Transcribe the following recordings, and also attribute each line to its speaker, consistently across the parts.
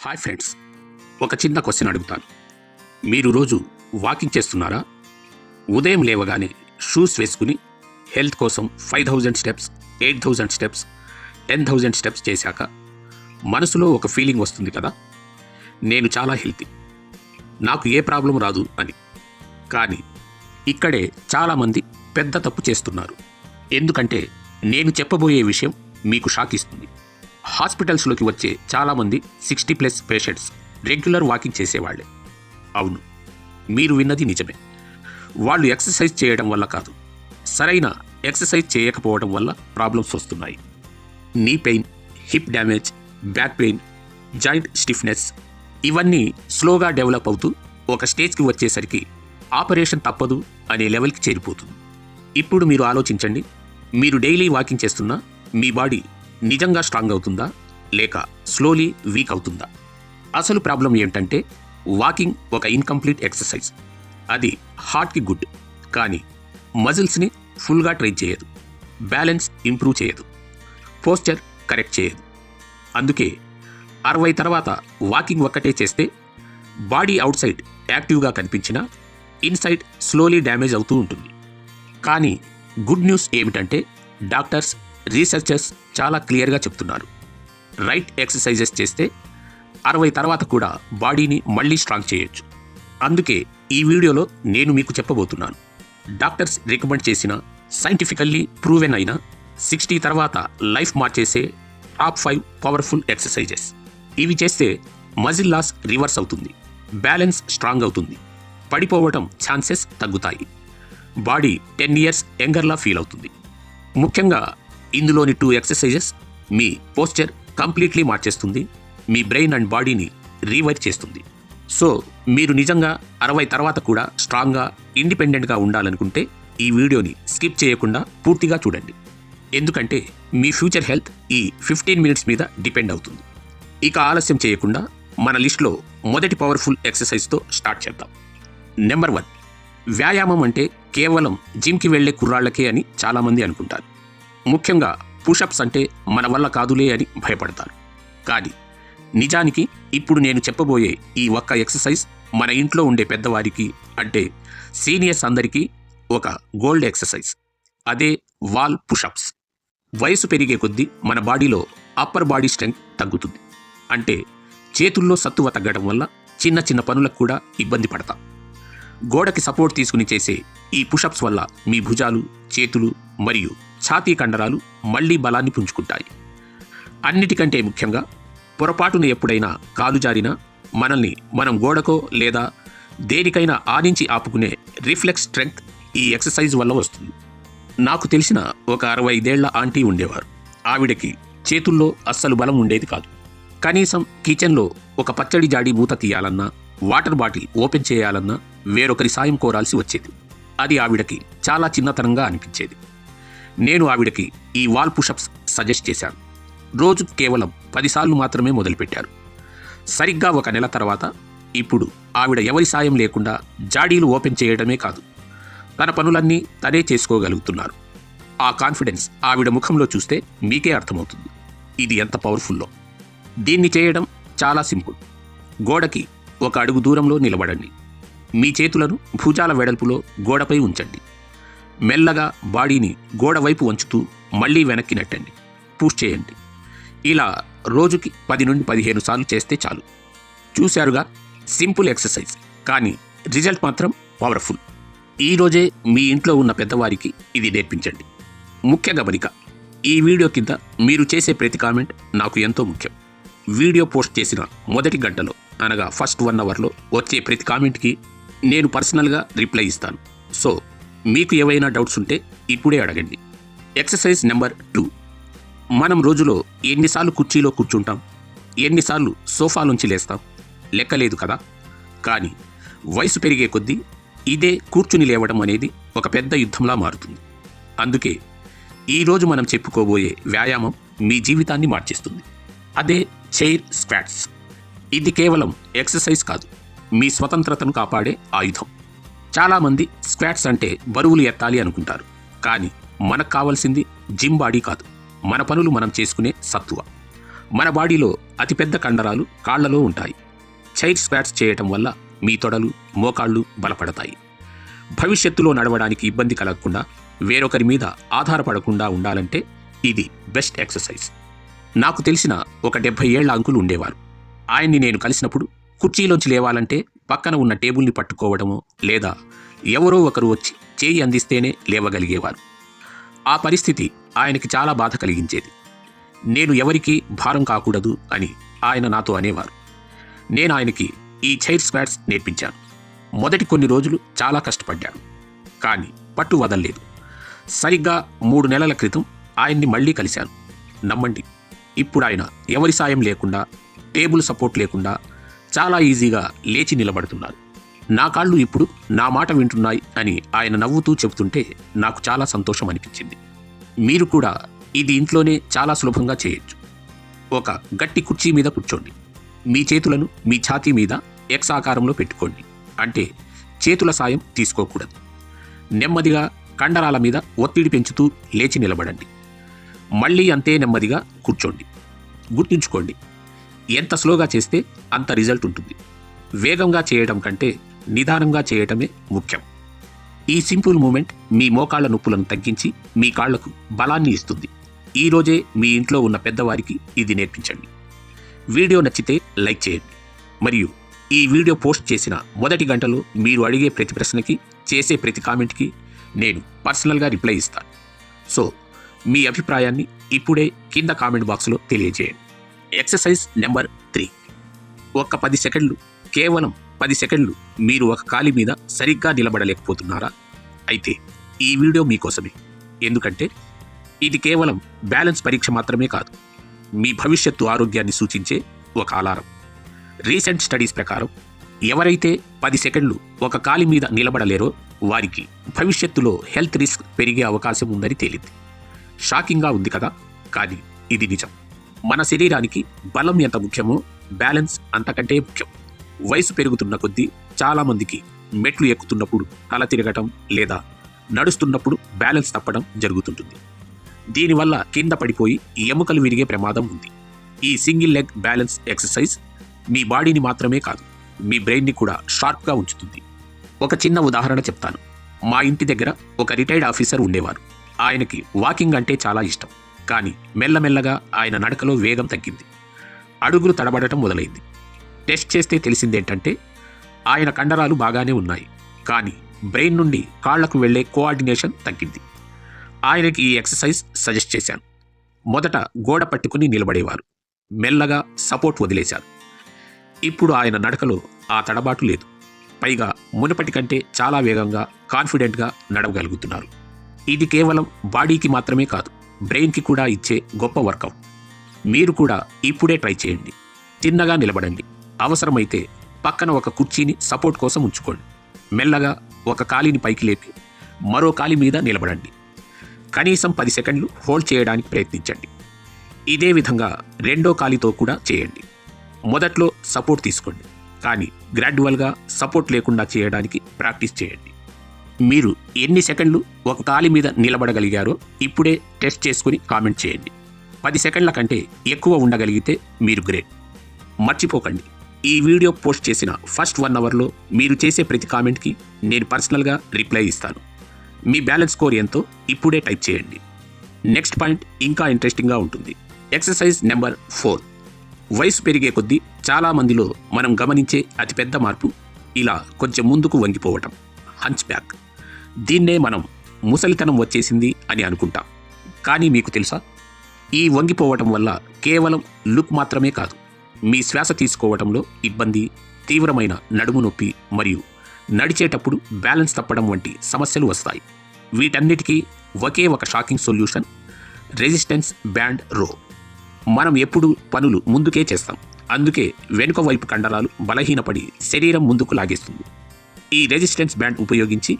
Speaker 1: Hi friends, ఒక చిన్న question అడుగుతాను. మీరు రోజు వాకింగ్ చేస్తున్నారా? ఉదయం లేవగానే షూస్ వేసుకుని హెల్త్ కోసం 5000 స్టెప్స్, 8000 స్టెప్స్, 10,000 స్టెప్స్ చేశాక మనసులో ఒక ఫీలింగ్ వస్తుంది కదా, నేను చాలా హెల్తీ, నాకు ఏ ప్రాబ్లం రాదు అని. కానీ ఇక్కడే చాలామంది పెద్ద తప్పు చేస్తున్నారు. ఎందుకంటే నేను చెప్పబోయే విషయం మీకు షాక్ ఇస్తుంది. హాస్పిటల్స్లోకి వచ్చే చాలామంది 60+ పేషెంట్స్ రెగ్యులర్ వాకింగ్ చేసేవాళ్లే. అవును, మీరు విన్నది నిజమే. వాళ్ళు ఎక్సర్సైజ్ చేయడం వల్ల కాదు, సరైన ఎక్సర్సైజ్ చేయకపోవడం వల్ల ప్రాబ్లమ్స్ వస్తున్నాయి. Knee pain, hip damage, back pain, joint stiffness ఇవన్నీ స్లోగా డెవలప్ అవుతూ ఒక స్టేజ్కి వచ్చేసరికి ఆపరేషన్ తప్పదు అనే లెవెల్కి చేరిపోతుంది. ఇప్పుడు మీరు ఆలోచించండి, మీరు డైలీ వాకింగ్ చేస్తున్నా మీ బాడీ నిజంగా స్ట్రాంగ్ అవుతుందా లేక స్లోలీ వీక్ అవుతుందా? అసలు ప్రాబ్లం ఏంటంటే వాకింగ్ ఒక ఇన్కంప్లీట్ ఎక్సర్సైజ్. అది హార్ట్కి గుడ్, కానీ మజిల్స్ని ఫుల్గా ట్రైన్ చేయదు, బ్యాలెన్స్ ఇంప్రూవ్ చేయదు, పోస్చర్ కరెక్ట్ చేయదు. అందుకే 60 తర్వాత వాకింగ్ ఒక్కటే చేస్తే బాడీ అవుట్ సైడ్ యాక్టివ్గా కనిపించినా ఇన్సైడ్ స్లోలీ డ్యామేజ్ అవుతూ ఉంటుంది. కానీ గుడ్ న్యూస్ ఏమిటంటే డాక్టర్స్, రీసెర్చర్స్ చాలా క్లియర్గా చెప్తున్నారు, రైట్ ఎక్సర్సైజెస్ చేస్తే 60 తర్వాత కూడా బాడీని మళ్ళీ స్ట్రాంగ్ చేయొచ్చు. అందుకే ఈ వీడియోలో నేను మీకు చెప్పబోతున్నాను డాక్టర్స్ రికమెండ్ చేసిన, సైంటిఫికల్లీ ప్రూవెన్ అయిన 60 తర్వాత లైఫ్ మార్చేసే టాప్ 5 పవర్ఫుల్ ఎక్సర్సైజెస్. ఇవి చేస్తే మజిల్ లాస్ రివర్స్ అవుతుంది, బ్యాలెన్స్ స్ట్రాంగ్ అవుతుంది, పడిపోవడం ఛాన్సెస్ తగ్గుతాయి, బాడీ 10 ఇయర్స్ యంగర్లా ఫీల్ అవుతుంది. ముఖ్యంగా ఇందులోని 2 ఎక్సర్సైజెస్ మీ పోస్చర్ కంప్లీట్లీ మార్చేస్తుంది, మీ బ్రెయిన్ అండ్ బాడీని రీవైర్ చేస్తుంది. సో మీరు నిజంగా 60 తర్వాత కూడా స్ట్రాంగ్గా, ఇండిపెండెంట్గా ఉండాలనుకుంటే ఈ వీడియోని స్కిప్ చేయకుండా పూర్తిగా చూడండి. ఎందుకంటే మీ ఫ్యూచర్ హెల్త్ ఈ 15 మినిట్స్ మీద డిపెండ్ అవుతుంది. ఇక ఆలస్యం చేయకుండా మన లిస్ట్లో మొదటి పవర్ఫుల్ ఎక్సర్సైజ్తో స్టార్ట్ చేద్దాం. నెంబర్ 1, వ్యాయామం అంటే కేవలం జిమ్కి వెళ్లే కుర్రాళ్లకే అని చాలామంది అనుకుంటారు. ముఖ్యంగా పుషప్స్ అంటే మన వల్ల కాదులే అని భయపడతారు. కానీ నిజానికి ఇప్పుడు నేను చెప్పబోయే ఈ ఒక్క ఎక్సర్సైజ్ మన ఇంట్లో ఉండే పెద్దవారికి, అంటే సీనియర్స్ అందరికీ ఒక గోల్డ్ ఎక్సర్సైజ్. అదే వాల్ పుషప్స్. వయసు పెరిగే కొద్దీ మన బాడీలో అప్పర్ బాడీ స్ట్రెంగ్త్ తగ్గుతుంది. అంటే చేతుల్లో సత్తువ తగ్గడం వల్ల చిన్న చిన్న పనులకు కూడా ఇబ్బంది పడతాం. గోడకి సపోర్ట్ తీసుకుని చేసే ఈ పుషప్స్ వల్ల మీ భుజాలు, చేతులు మరియు ఛాతీ కండరాలు మళ్లీ బలాన్ని పుంజుకుంటాయి. అన్నిటికంటే ముఖ్యంగా పొరపాటున ఎప్పుడైనా కాలు జారినా మనల్ని మనం గోడకో లేదా దేనికైనా ఆనించి ఆపుకునే రిఫ్లెక్స్ స్ట్రెంగ్త్ ఈ ఎక్సర్సైజ్ వల్ల వస్తుంది. నాకు తెలిసిన ఒక 65 ఏళ్ల ఆంటీ ఉండేవారు. ఆవిడకి చేతుల్లో అస్సలు బలం ఉండేది కాదు. కనీసం కిచెన్లో ఒక పచ్చడి జాడి మూత తీయాలన్నా, వాటర్ బాటిల్ ఓపెన్ చేయాలన్నా వేరొకరి సాయం కోరాల్సి వచ్చేది. అది ఆవిడకి చాలా చిన్నతనంగా అనిపించేది. నేను ఆవిడకి ఈ వాల్ పుషప్స్ సజెస్ట్ చేశాను. రోజు కేవలం 10 సార్లు మాత్రమే మొదలుపెట్టారు. సరిగ్గా 1 నెల తర్వాత ఇప్పుడు ఆవిడ ఎవరి సాయం లేకుండా జాడీలు ఓపెన్ చేయడమే కాదు, తన పనులన్నీ తనే చేసుకోగలుగుతున్నారు. ఆ కాన్ఫిడెన్స్ ఆవిడ ముఖంలో చూస్తే మీకే అర్థమవుతుంది ఇది ఎంత పవర్ఫుల్లో. దీన్ని చేయడం చాలా సింపుల్. గోడకి 1 అడుగు దూరంలో నిలబడండి. మీ చేతులను భుజాల వెడల్పులో గోడపై ఉంచండి. మెల్లగా బాడీని గోడ వైపు వంచుతూ మళ్లీ వెనక్కి నెట్టండి. పుష్ చేయండి. ఇలా రోజుకి 10 నుండి 15 సార్లు చేస్తే చాలు. చూశారుగా, సింపుల్ ఎక్సర్సైజ్, కానీ రిజల్ట్ మాత్రం పవర్ఫుల్. ఈరోజే మీ ఇంట్లో ఉన్న పెద్దవారికి ఇది నేర్పించండి. ముఖ్య గమనిక, ఈ వీడియో కింద మీరు చేసే ప్రతి కామెంట్ నాకు ఎంతో ముఖ్యం. వీడియో పోస్ట్ చేసిన మొదటి గంటలో, అనగా ఫస్ట్ 1 అవర్లో వచ్చే ప్రతి కామెంట్కి నేను పర్సనల్గా రిప్లై ఇస్తాను. సో మీకు ఏవైనా డౌట్స్ ఉంటే ఇప్పుడే అడగండి. Exercise number 2. మనం రోజులో ఎన్నిసార్లు కుర్చీలో కూర్చుంటాం, ఎన్నిసార్లు సోఫాలోంచి లేస్తాం, లెక్కలేదు కదా. కానీ వయసు పెరిగే కొద్దీ ఇదే కూర్చుని లేవడం అనేది ఒక పెద్ద యుద్ధంలా మారుతుంది. అందుకే ఈరోజు మనం చెప్పుకోబోయే వ్యాయామం మీ జీవితాన్ని మార్చేస్తుంది. అదే చైర్ స్క్వాట్స్. ఇది కేవలం ఎక్సర్సైజ్ కాదు, మీ స్వతంత్రతను కాపాడే ఆయుధం. చాలామంది స్క్వాట్స్ అంటే బరువులు ఎత్తాలి అనుకుంటారు. కానీ మనకు కావాల్సింది జిమ్ బాడీ కాదు, మన పనులు మనం చేసుకునే సత్తువ. మన బాడీలో అతిపెద్ద కండరాలు కాళ్లలో ఉంటాయి. చైర్ స్క్వాట్స్ చేయటం వల్ల మీ తొడలు, మోకాళ్ళు బలపడతాయి. భవిష్యత్తులో నడవడానికి ఇబ్బంది కలగకుండా, వేరొకరి మీద ఆధారపడకుండా ఉండాలంటే ఇది బెస్ట్ ఎక్సర్సైజ్. నాకు తెలిసిన ఒక 70 ఏళ్ల అంకులు ఉండేవారు. ఆయన్ని నేను కలిసినప్పుడు కుర్చీలోంచి లేవాలంటే పక్కన ఉన్న టేబుల్ని పట్టుకోవడమో లేదా ఎవరో ఒకరు వచ్చి చేయి అందిస్తేనే లేవగలిగేవారు. ఆ పరిస్థితి ఆయనకి చాలా బాధ కలిగించేది. నేను ఎవరికీ భారం కాకూడదు అని ఆయన నాతో అనేవారు. నేను ఆయనకి ఈ చైర్ స్క్వాట్స్ నేర్పించాను. మొదటి కొన్ని రోజులు చాలా కష్టపడ్డాను, కానీ పట్టు వదల్లేదు. సరిగ్గా 3 నెలల క్రితం ఆయన్ని మళ్ళీ కలిశాను. నమ్మండి, ఇప్పుడు ఆయన ఎవరి సాయం లేకుండా, టేబుల్ సపోర్ట్ లేకుండా చాలా ఈజీగా లేచి నిలబడుతున్నారు. నా కాళ్ళు ఇప్పుడు నా మాట వింటున్నాయి అని ఆయన నవ్వుతూ చెబుతుంటే నాకు చాలా సంతోషం అనిపించింది. మీరు కూడా ఇది ఇంట్లోనే చాలా సులభంగా చేయొచ్చు. ఒక గట్టి కుర్చీ మీద కూర్చోండి. మీ చేతులను మీ ఛాతీ మీద ఎక్స్ ఆకారంలో పెట్టుకోండి. అంటే చేతుల సాయం తీసుకోకూడదు. నెమ్మదిగా కండరాల మీద ఒత్తిడి పెంచుతూ లేచి నిలబడండి. మళ్ళీ అంతే నెమ్మదిగా కూర్చోండి. గుర్తుంచుకోండి, ఎంత స్లోగా చేస్తే అంత రిజల్ట్ ఉంటుంది. వేగంగా చేయడం కంటే నిదానంగా చేయటమే ముఖ్యం. ఈ సింపుల్ మూమెంట్ మీ మోకాళ్ల నొప్పులను తగ్గించి మీ కాళ్లకు బలాన్ని ఇస్తుంది. ఈరోజే మీ ఇంట్లో ఉన్న పెద్దవారికి ఇది నేర్పించండి. వీడియో నచ్చితే లైక్ చేయండి. మరియు ఈ వీడియో పోస్ట్ చేసిన మొదటి గంటలో మీరు అడిగే ప్రతి ప్రశ్నకి, చేసే ప్రతి కామెంట్కి నేను పర్సనల్గా రిప్లై ఇస్తాను. సో మీ అభిప్రాయాన్ని ఇప్పుడే కింద కామెంట్ బాక్స్లో తెలియజేయండి. Exercise number 3. ఒక 10 సెకండ్లు, కేవలం 10 సెకండ్లు మీరు ఒక కాలి మీద సరిగ్గా నిలబడలేకపోతున్నారా? అయితే ఈ వీడియో మీకోసమే. ఎందుకంటే ఇది కేవలం బ్యాలెన్స్ పరీక్ష మాత్రమే కాదు, మీ భవిష్యత్తు ఆరోగ్యాన్ని సూచించే ఒక అలారం. రీసెంట్ స్టడీస్ ప్రకారం ఎవరైతే 10 సెకండ్లు ఒక కాలి మీద నిలబడలేరో వారికి భవిష్యత్తులో హెల్త్ రిస్క్ పెరిగే అవకాశం ఉందని తేలింది. షాకింగ్గా ఉంది కదా? కానీ ఇది నిజం. మన శరీరానికి బలం ఎంత ముఖ్యమో బ్యాలెన్స్ అంతకంటే ముఖ్యం. వయసు పెరుగుతున్న కొద్దీ చాలామందికి మెట్లు ఎక్కుతున్నప్పుడు తల తిరగటం లేదా నడుస్తున్నప్పుడు బ్యాలెన్స్ తప్పడం జరుగుతుంటుంది. దీనివల్ల కింద పడిపోయి ఎముకలు విరిగే ప్రమాదం ఉంది. ఈ సింగిల్ లెగ్ బ్యాలెన్స్ ఎక్సర్సైజ్ మీ బాడీని మాత్రమే కాదు, మీ బ్రెయిన్ని కూడా షార్ప్గా ఉంచుతుంది. ఒక చిన్న ఉదాహరణ చెప్తాను. మా ఇంటి దగ్గర ఒక రిటైర్డ్ ఆఫీసర్ ఉండేవారు. ఆయనకి వాకింగ్ అంటే చాలా ఇష్టం. కానీ మెల్లమెల్లగా ఆయన నడకలో వేగం తగ్గింది. అడుగులు తడబడటం మొదలైంది. టెస్ట్ చేస్తే తెలిసిందేంటంటే ఆయన కండరాలు బాగానే ఉన్నాయి, కానీ బ్రెయిన్ నుండి కాళ్లకు వెళ్లే కోఆర్డినేషన్ తగ్గింది. ఆయనకి ఈ ఎక్సర్సైజ్ సజెస్ట్ చేశాను. మొదట గోడ పట్టుకుని నిలబడేవారు. మెల్లగా సపోర్ట్ వదిలేశారు. ఇప్పుడు ఆయన నడకలో ఆ తడబాటు లేదు. పైగా మునుపటి కంటే చాలా వేగంగా, కాన్ఫిడెంట్గా నడవగలుగుతున్నారు. ఇది కేవలం బాడీకి మాత్రమే కాదు, బ్రెయిన్కి కూడా ఇచ్చే గొప్ప వర్కౌట్. మీరు కూడా ఇప్పుడే ట్రై చేయండి. తిన్నగా నిలబడండి. అవసరమైతే పక్కన ఒక కుర్చీని సపోర్ట్ కోసం ఉంచుకోండి. మెల్లగా ఒక కాలిని పైకి లేపి మరో కాలి మీద నిలబడండి. కనీసం 10 సెకండ్లు హోల్డ్ చేయడానికి ప్రయత్నించండి. ఇదే విధంగా రెండో కాలితో కూడా చేయండి. మొదట్లో సపోర్ట్ తీసుకోండి, కానీ గ్రాడ్యువల్గా సపోర్ట్ లేకుండా చేయడానికి ప్రాక్టీస్ చేయండి. మీరు ఎన్ని సెకండ్లు ఒక కాలి మీద నిలబడగలిగారో ఇప్పుడే టెస్ట్ చేసుకుని కామెంట్ చేయండి. 10 సెకండ్ల కంటే ఎక్కువ ఉండగలిగితే మీరు గ్రేట్. మర్చిపోకండి, ఈ వీడియో పోస్ట్ చేసిన ఫస్ట్ 1 అవర్లో మీరు చేసే ప్రతి కామెంట్కి నేను పర్సనల్గా రిప్లై ఇస్తాను. మీ బ్యాలెన్స్ స్కోర్ ఎంతో ఇప్పుడే టైప్ చేయండి. నెక్స్ట్ పాయింట్ ఇంకా ఇంట్రెస్టింగ్గా ఉంటుంది. Exercise number 4. వయసు పెరిగే కొద్దీ చాలామందిలో మనం గమనించే అతిపెద్ద మార్పు ఇలా కొంచెం ముందుకు వంగిపోవటం, హంచ్ బ్యాక్. దీన్నే మనం ముసలితనం వచ్చేసింది అని అనుకుంటాం. కానీ మీకు తెలుసా, ఈ వంగిపోవటం వల్ల కేవలం లుక్ మాత్రమే కాదు, మీ శ్వాస తీసుకోవటంలో ఇబ్బంది, తీవ్రమైన నడుము నొప్పి మరియు నడిచేటప్పుడు బ్యాలెన్స్ తప్పడం వంటి సమస్యలు వస్తాయి. వీటన్నిటికీ ఒకే ఒక షాకింగ్ సొల్యూషన్, రెసిస్టెన్స్ బ్యాండ్ రో. మనం ఎప్పుడు పనులు ముందుకే చేస్తాం, అందుకే వెనుక వైపు కండరాలు బలహీనపడి శరీరం ముందుకు లాగేస్తుంది. ఈ రెసిస్టెన్స్ బ్యాండ్ ఉపయోగించి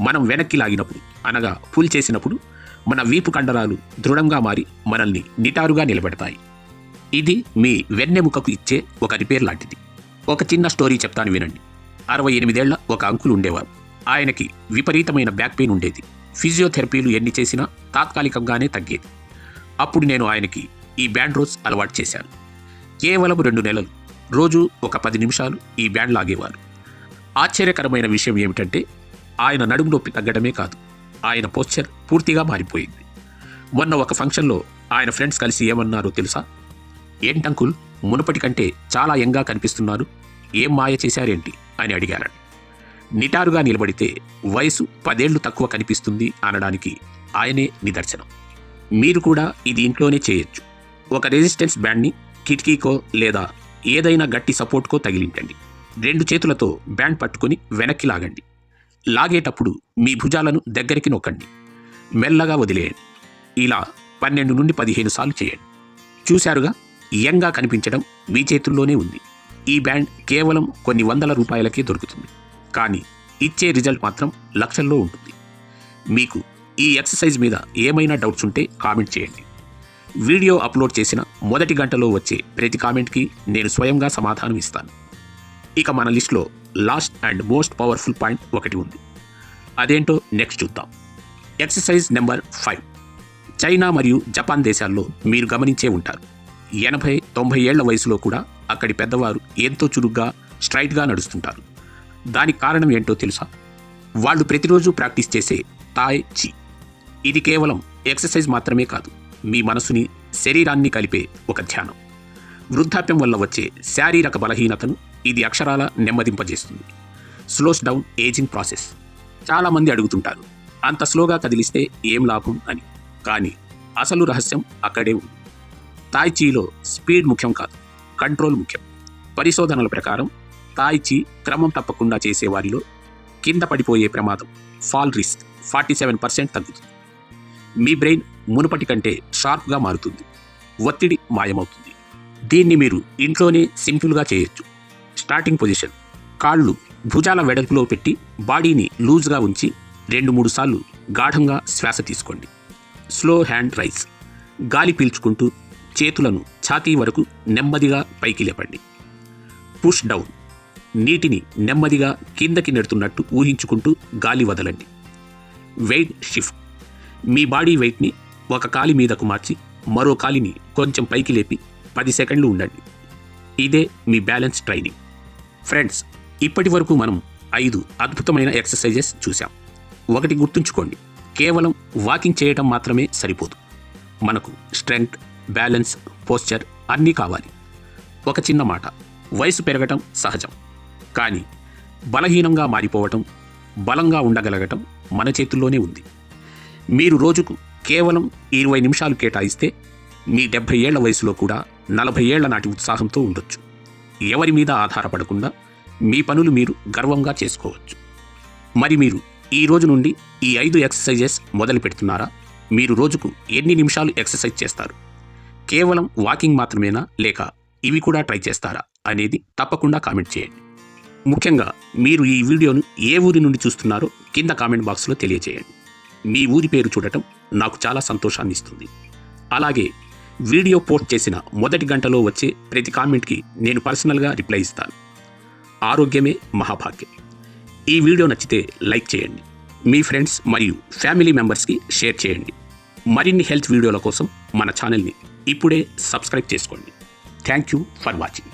Speaker 1: మనం వెనక్కి లాగినప్పుడు, అనగా పుల్ చేసినప్పుడు మన వీపు కండరాలు దృఢంగా మారి మనల్ని నిటారుగా నిలబెడతాయి. ఇది మీ వెన్నెముకకు ఇచ్చే ఒక రిపేర్ లాంటిది. ఒక చిన్న స్టోరీ చెప్తాను వినండి. 68 ఏళ్ల ఒక అంకుల్ ఉండేవారు. ఆయనకి విపరీతమైన బ్యాక్ పెయిన్ ఉండేది. ఫిజియోథెరపీలు ఎన్ని చేసినా తాత్కాలికంగానే తగ్గేది. అప్పుడు నేను ఆయనకి ఈ బ్యాండ్ రోస్ అలవాటు చేశాను. కేవలం 2 నెలలు రోజు ఒక 10 నిమిషాలు ఈ బ్యాండ్ లాగేవారు. ఆశ్చర్యకరమైన విషయం ఏమిటంటే ఆయన నడుము నొప్పి తగ్గడమే కాదు, ఆయన పోస్చర్ పూర్తిగా మారిపోయింది. మొన్న ఒక ఫంక్షన్లో ఆయన ఫ్రెండ్స్ కలిసి ఏమన్నారో తెలుసా? ఏంటంకుల్, మునుపటి కంటే చాలా యంగా కనిపిస్తున్నారు, ఏం మాయ చేశారేంటి అని అడిగారని. నిటారుగా నిలబడితే వయసు 10 ఏళ్లు తక్కువ కనిపిస్తుంది అనడానికి ఆయనే నిదర్శనం. మీరు కూడా ఇది ఇంట్లోనే చేయొచ్చు. ఒక రెసిస్టెన్స్ బ్యాండ్ని కిటికీకో లేదా ఏదైనా గట్టి సపోర్ట్కో తగిలించండి. 2 చేతులతో బ్యాండ్ పట్టుకొని వెనక్కి లాగండి. లాగేటప్పుడు మీ భుజాలను దగ్గరికి నొక్కండి, మెల్లగా వదిలేయండి. ఇలా 12 నుండి 15 సార్లు చేయండి. చూశారుగా, యంగా కనిపించడం మీ చేతుల్లోనే ఉంది. ఈ బ్యాండ్ కేవలం కొన్ని వందల రూపాయలకే దొరుకుతుంది, కానీ ఇచ్చే రిజల్ట్ మాత్రం లక్షల్లో ఉంటుంది. మీకు ఈ ఎక్సర్సైజ్ మీద ఏమైనా డౌట్స్ ఉంటే కామెంట్ చేయండి. వీడియో అప్లోడ్ చేసిన మొదటి గంటలో వచ్చే ప్రతి కామెంట్కి నేను స్వయంగా సమాధానం ఇస్తాను. ఇక మన లిస్ట్లో last and most powerful point ఒకటి ఉంది. అదేంటో నెక్స్ట్ చూద్దాం. Exercise number 5. చైనా మరియు జపాన్ దేశాల్లో మీరు గమనించే ఉంటారు, 80-90 ఏళ్ల వయసులో కూడా అక్కడి పెద్దవారు ఎంతో చురుగ్గా స్ట్రైట్గా నడుస్తుంటారు. దానికి కారణం ఏంటో తెలుసా? వాళ్ళు ప్రతిరోజు ప్రాక్టీస్ చేసే తాయ్ చీ. ఇది కేవలం ఎక్సర్సైజ్ మాత్రమే కాదు, మీ మనసుని శరీరాన్ని కలిపే ఒక ధ్యానం. వృద్ధాప్యం వల్ల వచ్చే శారీరక బలహీనతను ఇది అక్షరాల నెమ్మదింపజేస్తుంది. Slows down aging process. చాలామంది అడుగుతుంటారు, అంత స్లోగా కదిలిస్తే ఏం లాభం అని. కానీ అసలు రహస్యం అక్కడే ఉంది. తాయ్ చీలో స్పీడ్ ముఖ్యం కాదు, కంట్రోల్ ముఖ్యం. పరిశోధనల ప్రకారం తాయ్ చీ క్రమం తప్పకుండా చేసేవారిలో కింద పడిపోయే ప్రమాదం, ఫాల్ రిస్క్ 47% తగ్గుతుంది. మీ బ్రెయిన్ మునుపటి కంటే షార్ప్గా మారుతుంది, ఒత్తిడి మాయమవుతుంది. దీన్ని మీరు ఇంట్లోనే సింపుల్గా చేయొచ్చు. Starting position. కాళ్ళు భుజాల వెడల్పులో పెట్టి బాడీని లూజ్గా ఉంచి 2-3 సార్లు గాఢంగా శ్వాస తీసుకోండి. Slow hand raise. గాలి పీల్చుకుంటూ చేతులను ఛాతీ వరకు నెమ్మదిగా పైకి లేపండి. Push down. నీటిని నెమ్మదిగా కిందకి నెడుతున్నట్టు ఊహించుకుంటూ గాలి వదలండి. Weight shift. మీ బాడీ వెయిట్ని ఒక కాలి మీదకు మార్చి మరో కాలిని కొంచెం పైకి లేపి 10 సెకండ్లు ఉండండి. ఇదే మీ బ్యాలెన్స్ ట్రైనింగ్. ఫ్రెండ్స్, ఇప్పటి వరకు మనం 5 అద్భుతమైన ఎక్సర్సైజెస్ చూసాం. ఒకటి గుర్తుంచుకోండి, కేవలం వాకింగ్ చేయడం మాత్రమే సరిపోదు. మనకు స్ట్రెంగ్త్, బ్యాలెన్స్, పోస్చర్ అన్నీ కావాలి. ఒక చిన్న మాట, వయసు పెరగటం సహజం, కానీ బలహీనంగా మారిపోవటం, బలంగా ఉండగలగటం మన చేతుల్లోనే ఉంది. మీరు రోజుకు కేవలం 20 నిమిషాలు కేటాయిస్తే మీ 70 ఏళ్ల వయసులో కూడా 40 ఏళ్ల నాటి ఉత్సాహంతో ఉండొచ్చు. ఎవరి మీద ఆధారపడకుండా మీ పనులు మీరు గర్వంగా చేసుకోవచ్చు. మరి మీరు ఈ రోజు నుండి ఈ 5 ఎక్సర్సైజెస్ మొదలు పెడుతున్నారా? మీరు రోజుకు ఎన్ని నిమిషాలు ఎక్సర్సైజ్ చేస్తారు? కేవలం వాకింగ్ మాత్రమేనా, లేక ఇవి కూడా ట్రై చేస్తారా అనేది తప్పకుండా కామెంట్ చేయండి. ముఖ్యంగా మీరు ఈ వీడియోను ఏ ఊరి నుండి చూస్తున్నారో కింద కామెంట్ బాక్స్లో తెలియజేయండి. మీ ఊరి పేరు చూడటం నాకు చాలా సంతోషాన్ని ఇస్తుంది. అలాగే వీడియో పోస్ట్ చేసిన మొదటి గంటలో వచ్చే ప్రతి కామెంట్కి నేను పర్సనల్గా రిప్లై ఇస్తాను. ఆరోగ్యమే మహాభాగ్యం. ఈ వీడియో నచ్చితే లైక్ చేయండి, మీ ఫ్రెండ్స్ మరియు ఫ్యామిలీ మెంబర్స్కి షేర్ చేయండి. మరిన్ని హెల్త్ వీడియోల కోసం మన ఛానల్ని ఇప్పుడే సబ్స్క్రైబ్ చేసుకోండి. Thank you for watching.